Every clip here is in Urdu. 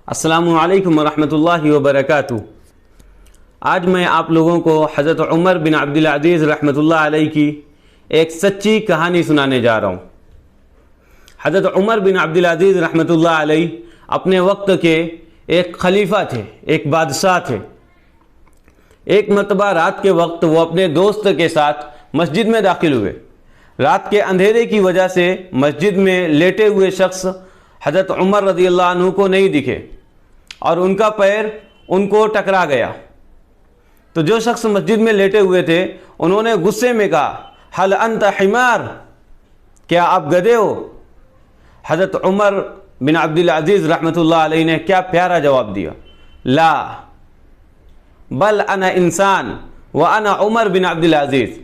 السلام علیکم ورحمۃ اللہ وبرکاتہ۔ آج میں آپ لوگوں کو حضرت عمر بن عبدالعزیز رحمۃ اللہ علیہ کی ایک سچی کہانی سنانے جا رہا ہوں۔ حضرت عمر بن عبدالعزیز رحمۃ اللہ علیہ اپنے وقت کے ایک خلیفہ تھے، ایک بادشاہ تھے۔ ایک مرتبہ رات کے وقت وہ اپنے دوست کے ساتھ مسجد میں داخل ہوئے۔ رات کے اندھیرے کی وجہ سے مسجد میں لیٹے ہوئے شخص حضرت عمر رضی اللہ عنہ کو نہیں دکھے اور ان کا پیر ان کو ٹکرا گیا۔ تو جو شخص مسجد میں لیٹے ہوئے تھے انہوں نے غصے میں کہا، حل انت حمار، کیا آپ گدھے ہو؟ حضرت عمر بن عبدالعزیز رحمۃ اللہ علیہ نے کیا پیارا جواب دیا، لا بل انا انسان وانا عمر بن عبدالعزیز،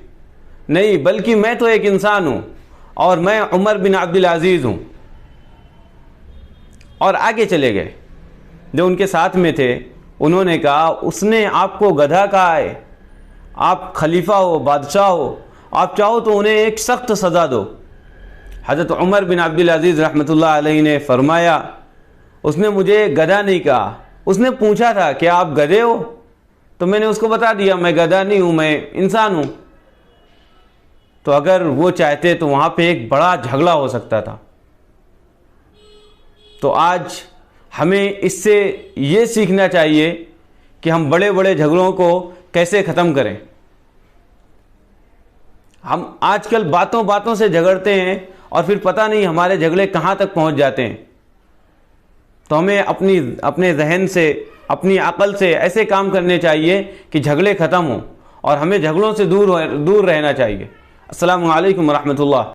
نہیں بلکہ میں تو ایک انسان ہوں اور میں عمر بن عبدالعزیز ہوں۔ اور آگے چلے گئے۔ جو ان کے ساتھ میں تھے انہوں نے کہا، اس نے آپ کو گدھا کہا ہے، آپ خلیفہ ہو، بادشاہ ہو، آپ چاہو تو انہیں ایک سخت سزا دو۔ حضرت عمر بن عبدالعزیز رحمۃ اللہ علیہ نے فرمایا، اس نے مجھے گدھا نہیں کہا، اس نے پوچھا تھا کہ آپ گدھے ہو؟ تو میں نے اس کو بتا دیا میں گدھا نہیں ہوں، میں انسان ہوں۔ تو اگر وہ چاہتے تو وہاں پہ ایک بڑا جھگڑا ہو سکتا تھا۔ تو آج ہمیں اس سے یہ سیکھنا چاہیے کہ ہم بڑے بڑے جھگڑوں کو کیسے ختم کریں۔ ہم آج کل باتوں باتوں سے جھگڑتے ہیں اور پھر پتہ نہیں ہمارے جھگڑے کہاں تک پہنچ جاتے ہیں۔ تو ہمیں اپنے ذہن سے، اپنی عقل سے ایسے کام کرنے چاہیے کہ جھگڑے ختم ہوں، اور ہمیں جھگڑوں سے دور رہنا چاہیے۔ السلام علیکم ورحمۃ اللہ۔